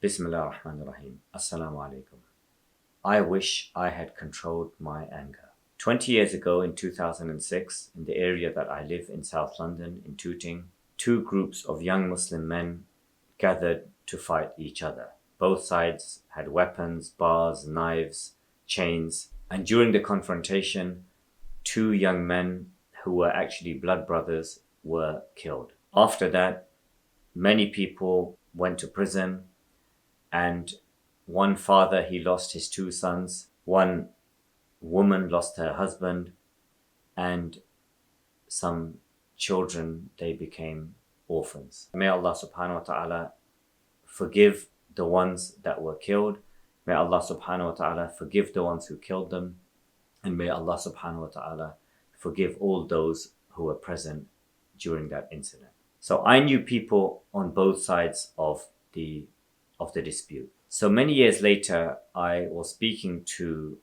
Bismillah ar-Rahman ar-Rahim. Assalamu alaikum. I wish I had controlled my anger. 20 years ago in 2006, in the area that I live in South London, in Tooting, two groups of young Muslim men gathered to fight each other. Both sides had weapons, bars, knives, chains, and during the confrontation, two young men who were actually blood brothers were killed. After that, many people went to prison, and one father, he lost his two sons, one woman lost her husband, and some children, they became orphans. May Allah subhanahu wa ta'ala forgive the ones that were killed. May Allah subhanahu wa ta'ala forgive the ones who killed them. And may Allah subhanahu wa ta'ala forgive all those who were present during that incident. So I knew people on both sides of the dispute. So many years later, I was speaking to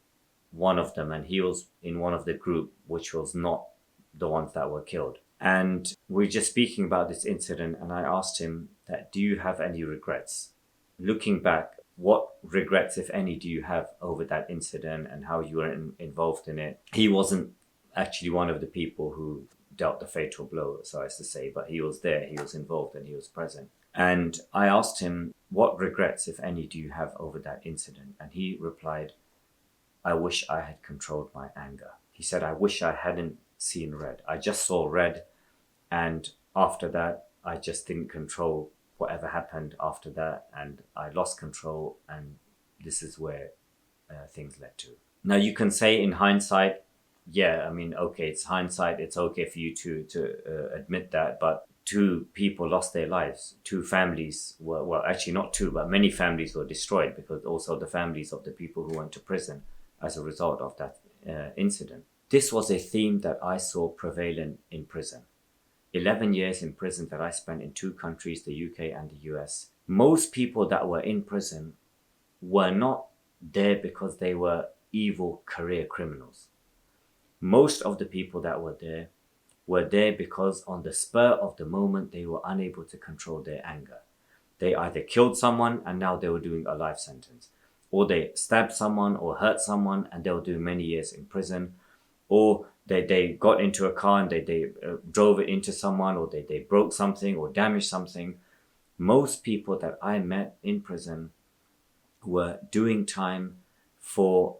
one of them, and he was in one of the group, which was not the ones that were killed. And we're just speaking about this incident, and I asked him that, do you have any regrets? Looking back, what regrets, if any, do you have over that incident and how you were involved in it? He wasn't actually one of the people who dealt the fatal blow, so as to say, but he was there, he was involved, and he was present. And I asked him, what regrets, if any, do you have over that incident? And he replied, I wish I had controlled my anger. He said, I wish I hadn't seen red. I just saw red, and after that, I just didn't control whatever happened after that, and I lost control, and this is where things led to. Now, you can say in hindsight, yeah, I mean, okay, it's hindsight, it's okay for you to admit that, but two people lost their lives. Two families were, well, actually not two, but many families were destroyed, because also the families of the people who went to prison as a result of that incident. This was a theme that I saw prevalent in prison. 11 years in prison that I spent in two countries, the UK and the US. Most people that were in prison were not there because they were evil career criminals. Most of the people that were there because on the spur of the moment, they were unable to control their anger. They either killed someone and now they were doing a life sentence, or they stabbed someone or hurt someone and they were doing many years in prison, or they got into a car and they drove it into someone, or they broke something or damaged something. Most people that I met in prison were doing time for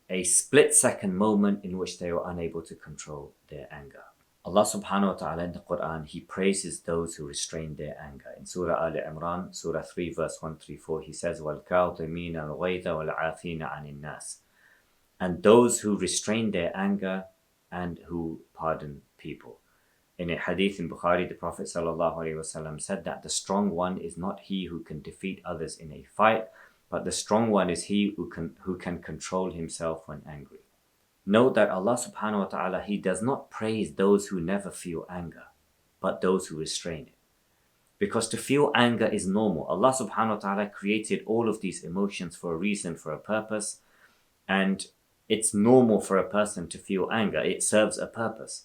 a split-second moment in which they were unable to control their anger. Allah subhanahu wa ta'ala in the Quran, He praises those who restrain their anger. In Surah Al Imran, Surah 3, verse 134, He says, وَالْكَاظِمِينَ الْغَيْظَ وَالْعَافِينَ عَنِ النَّاسِ. And those who restrain their anger and who pardon people. In a hadith in Bukhari, the Prophet ﷺ said that the strong one is not he who can defeat others in a fight, but the strong one is he who can control himself when angry. Note that Allah subhanahu wa ta'ala, He does not praise those who never feel anger, but those who restrain it. Because to feel anger is normal. Allah subhanahu wa ta'ala created all of these emotions for a reason, for a purpose, and it's normal for a person to feel anger. It serves a purpose.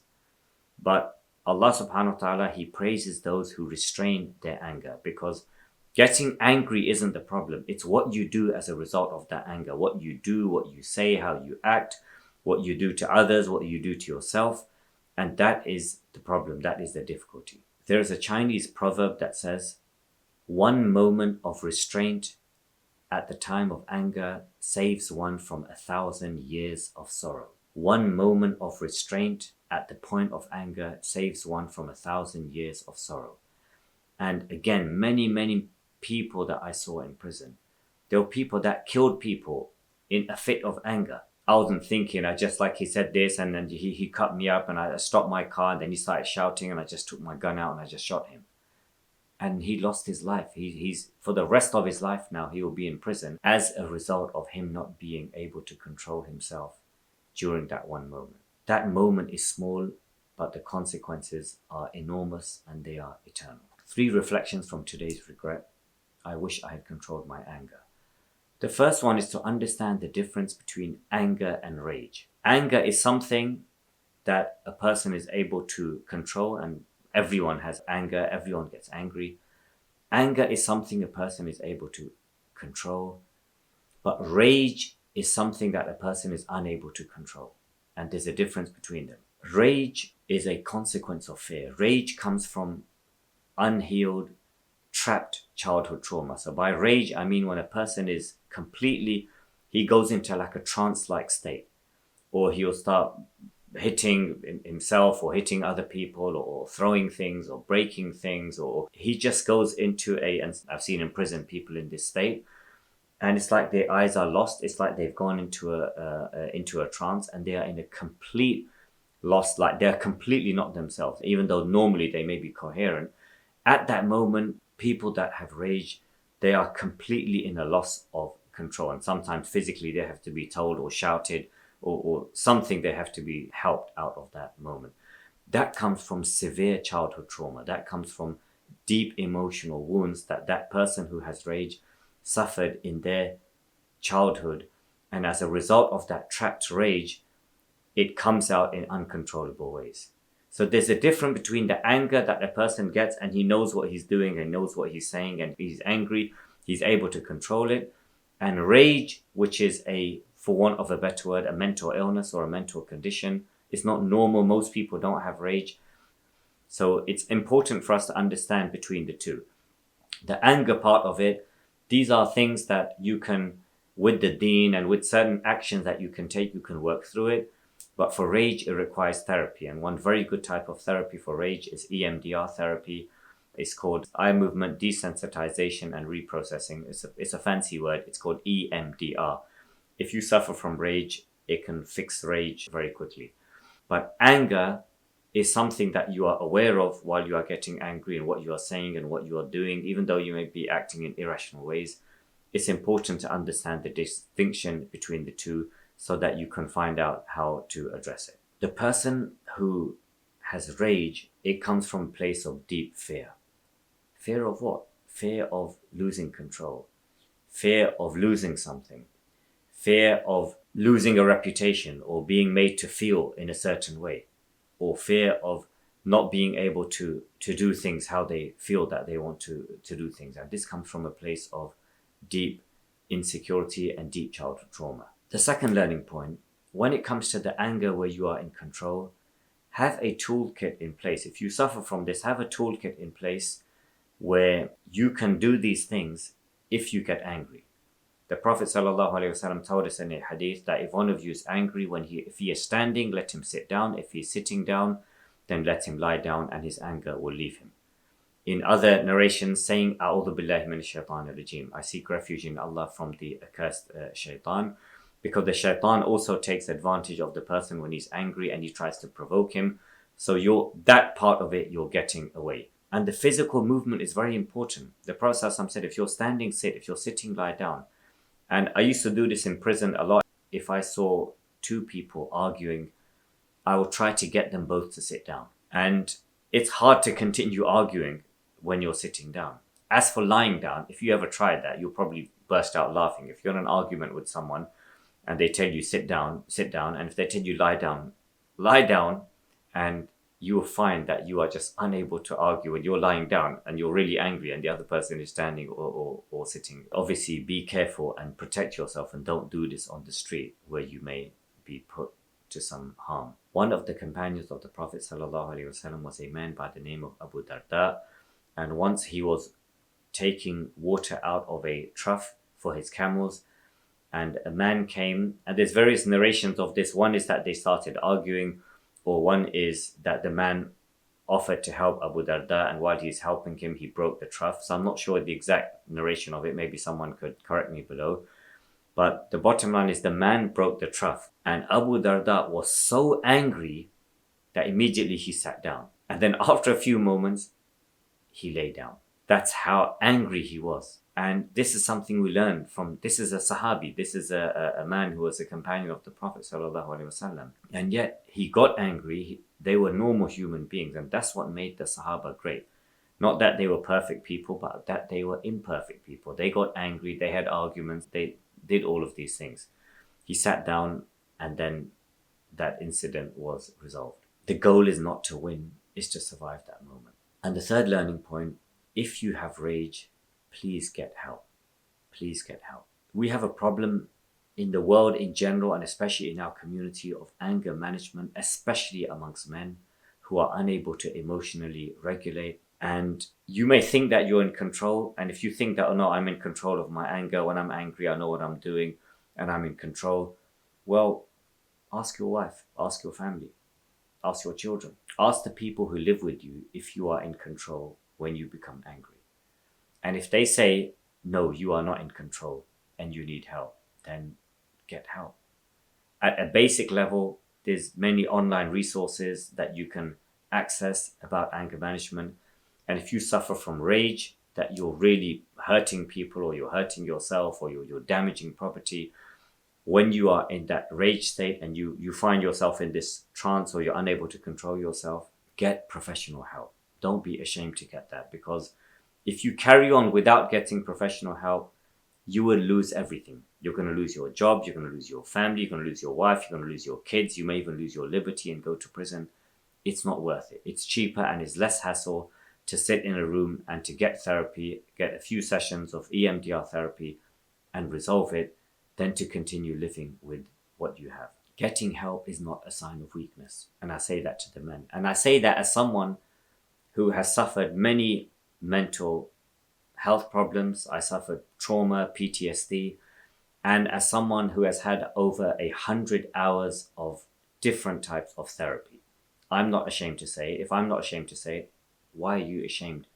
But Allah subhanahu wa ta'ala, He praises those who restrain their anger, because getting angry isn't the problem. It's what you do as a result of that anger. What you do, what you say, how you act, what you do to others, what you do to yourself. And that is the problem. That is the difficulty. There is a Chinese proverb that says, one moment of restraint at the time of anger saves one from 1,000 years of sorrow. One moment of restraint at the point of anger saves one from 1,000 years of sorrow. And again, many people that I saw in prison, there were people that killed people in a fit of anger. I wasn't thinking, I just, like he said this, and then he cut me up, and I stopped my car, and then he started shouting, and I just took my gun out and I just shot him. And he lost his life. He's for the rest of his life now, he will be in prison as a result of him not being able to control himself during that one moment. That moment is small, but the consequences are enormous and they are eternal. 3 reflections from today's regret. I wish I had controlled my anger. The first one is to understand the difference between anger and rage. Anger is something that a person is able to control, and everyone has anger, everyone gets angry. Anger is something a person is able to control. But rage is something that a person is unable to control. And there's a difference between them. Rage is a consequence of fear. Rage comes from unhealed, trapped childhood trauma. So by rage, I mean when a person is completely, he goes into like a trance-like state, or he'll start hitting himself or hitting other people or throwing things or breaking things, or he just goes into and I've seen in prison people in this state, and it's like their eyes are lost. It's like they've gone into a trance, and they are in a complete lost, like they're completely not themselves, even though normally they may be coherent. At that moment, people that have rage, they are completely in a loss of control, and sometimes physically they have to be told or shouted or something, they have to be helped out of that moment. That comes from severe childhood trauma. That comes from deep emotional wounds that person who has rage suffered in their childhood, and as a result of that trapped rage, it comes out in uncontrollable ways. So there's a difference between the anger that a person gets and he knows what he's doing and knows what he's saying and he's angry, he's able to control it, and rage, which is for want of a better word, a mental illness or a mental condition. It's not normal. Most people don't have rage. So it's important for us to understand between the two. The anger part of it, these are things that you can, with the deen and with certain actions that you can take, you can work through it. But for rage, it requires therapy. And one very good type of therapy for rage is EMDR therapy. It's called eye movement desensitization and reprocessing. It's a fancy word. It's called EMDR. If you suffer from rage, it can fix rage very quickly. But anger is something that you are aware of while you are getting angry, and what you are saying and what you are doing, even though you may be acting in irrational ways. It's important to understand the distinction between the two so that you can find out how to address it. The person who has rage, it comes from a place of deep fear. Fear of what? Fear of losing control. Fear of losing something. Fear of losing a reputation or being made to feel in a certain way. Or fear of not being able to do things how they feel that they want to do things. And this comes from a place of deep insecurity and deep childhood trauma. The second learning point, when it comes to the anger where you are in control, have a toolkit in place. If you suffer from this, have a toolkit in place where you can do these things if you get angry. The Prophet ﷺ told us in a hadith that if one of you is angry, if he is standing, let him sit down. If he is sitting down, then let him lie down and his anger will leave him. In other narrations, saying, A'udhu billahi minash shaitanir rajim. I seek refuge in Allah from the accursed shaitan. Because the shaitan also takes advantage of the person when he's angry and he tries to provoke him. So that part of it, you're getting away. And the physical movement is very important. The Prophet ﷺ said, if you're standing, sit. If you're sitting, lie down. And I used to do this in prison a lot. If I saw two people arguing, I would try to get them both to sit down. And it's hard to continue arguing when you're sitting down. As for lying down, if you ever tried that, you'll probably burst out laughing. If you're in an argument with someone and they tell you sit down. And if they tell you lie down, and you will find that you are just unable to argue when you're lying down and you're really angry and the other person is standing or sitting. Obviously, be careful and protect yourself, and don't do this on the street where you may be put to some harm. One of the companions of the Prophet ﷺ was a man by the name of Abu Darda, and once he was taking water out of a trough for his camels, and a man came, and there's various narrations of this. One is that they started arguing, or one is that the man offered to help Abu Darda, and while he's helping him, he broke the trough. So I'm not sure the exact narration of it. Maybe someone could correct me below. But the bottom line is the man broke the trough, and Abu Darda was so angry that immediately he sat down. And then after a few moments, he lay down. That's how angry he was. And this is something we learn from, this is a Sahabi, this is a man who was a companion of the Prophet ﷺ. And yet he got angry. They were normal human beings, and that's what made the Sahaba great. Not that they were perfect people, but that they were imperfect people. They got angry, they had arguments, they did all of these things. He sat down, and then that incident was resolved. The goal is not to win, it's to survive that moment. And the third learning point, if you have rage, please get help. please get help. We have a problem in the world in general, and especially in our community, of anger management, especially amongst men who are unable to emotionally regulate. And you may think that you're in control. And if you think that, oh no, I'm in control of my anger, when I'm angry, I know what I'm doing and I'm in control. Well, ask your wife, ask your family, ask your children, ask the people who live with you if you are in control when you become angry. And if they say, no, you are not in control and you need help, then get help. At a basic level, there's many online resources that you can access about anger management. And if you suffer from rage, that you're really hurting people or you're hurting yourself or you're damaging property, when you are in that rage state and you find yourself in this trance or you're unable to control yourself, get professional help. Don't be ashamed to get that, because if you carry on without getting professional help, you will lose everything. You're going to lose your job, you're going to lose your family, you're going to lose your wife, you're going to lose your kids, you may even lose your liberty and go to prison. It's not worth it. It's cheaper and it's less hassle to sit in a room and to get therapy, get a few sessions of EMDR therapy and resolve it, than to continue living with what you have. Getting help is not a sign of weakness. And I say that to the men. And I say that as someone who has suffered many mental health problems. I suffered trauma, PTSD, and as someone who has had over 100 hours of different types of therapy. I'm not ashamed to say, if I'm not ashamed to say it, why are you ashamed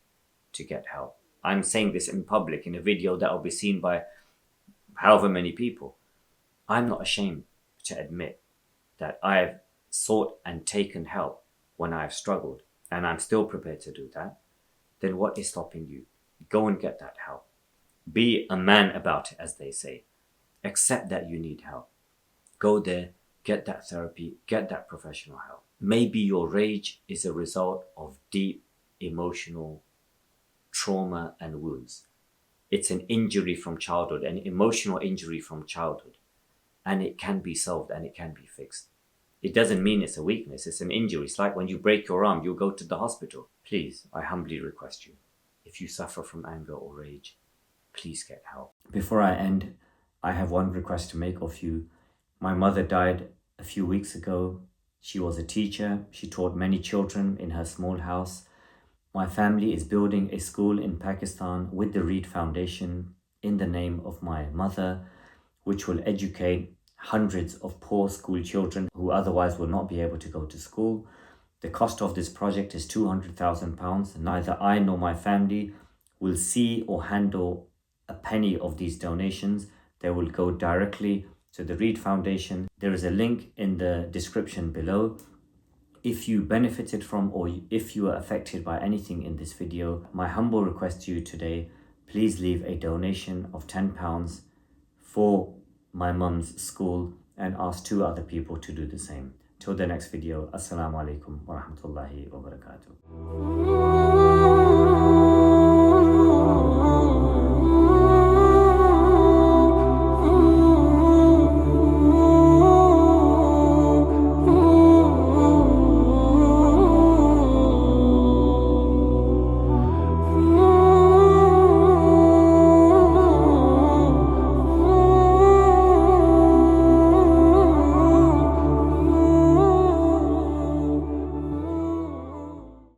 to get help? I'm saying this in public in a video that will be seen by however many people. I'm not ashamed to admit that I have sought and taken help when I have struggled, and I'm still prepared to do that. Then what is stopping you? Go and get that help. Be a man about it, as they say. Accept that you need help. Go there, get that therapy, get that professional help. Maybe your rage is a result of deep emotional trauma and wounds. It's an injury from childhood, an emotional injury from childhood. And it can be solved and it can be fixed. It doesn't mean it's a weakness, it's an injury. It's like when you break your arm, you'll go to the hospital. Please, I humbly request you, if you suffer from anger or rage, please get help. Before I end, I have one request to make of you. My mother died a few weeks ago. She was a teacher. She taught many children in her small house. My family is building a school in Pakistan with the Reed Foundation in the name of my mother, which will educate hundreds of poor school children who otherwise will not be able to go to school. The cost of this project is £200,000. Neither I nor my family will see or handle a penny of these donations. They will go directly to the Reed Foundation. There is a link in the description below. If you benefited from or if you are affected by anything in this video, my humble request to you today, please leave a donation of £10 for my mum's school and ask 2 other people to do the same. Till the next video, Assalamu alaikum wa rahmatullahi wa barakatuh.